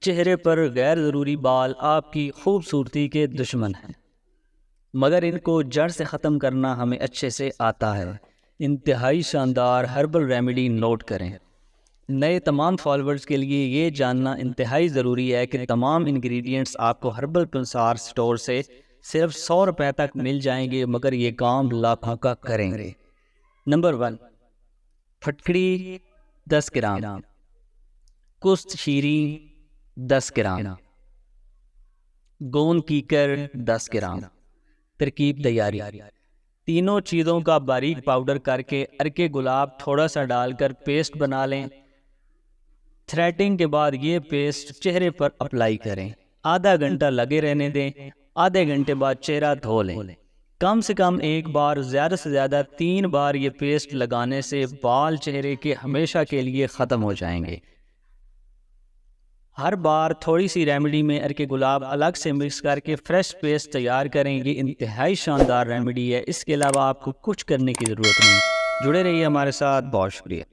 چہرے پر غیر ضروری بال آپ کی خوبصورتی کے دشمن ہیں، مگر ان کو جڑ سے ختم کرنا ہمیں اچھے سے آتا ہے۔ انتہائی شاندار ہربل ریمیڈی نوٹ کریں۔ نئے تمام فالوورز کے لیے یہ جاننا انتہائی ضروری ہے کہ تمام انگریڈینٹس آپ کو ہربل پنسار سٹور سے صرف 100 روپے تک مل جائیں گے، مگر یہ کام لاکھوں کا کریں گے۔ نمبر 1، پھٹکڑی 10 گرام، کست شیریں 10 گرام، گون کیکر 10 گرام۔ ترکیب تیاری: تینوں چیزوں کا باریک پاؤڈر کر کے ارکے گلاب تھوڑا سا ڈال کر پیسٹ بنا لیں۔ تھریٹنگ کے بعد یہ پیسٹ چہرے پر اپلائی کریں، آدھا گھنٹہ لگے رہنے دیں۔ آدھے گھنٹے بعد چہرہ دھو لیں۔ کم سے کم ایک بار، زیادہ سے زیادہ 3 بار یہ پیسٹ لگانے سے بال چہرے کے ہمیشہ کے لیے ختم ہو جائیں گے۔ ہر بار تھوڑی سی ریمیڈی میں ارکے گلاب الگ سے مکس کر کے فریش پیسٹ تیار کریں۔ یہ انتہائی شاندار ریمیڈی ہے، اس کے علاوہ آپ کو کچھ کرنے کی ضرورت نہیں۔ جڑے رہیے ہمارے ساتھ، بہت شکریہ۔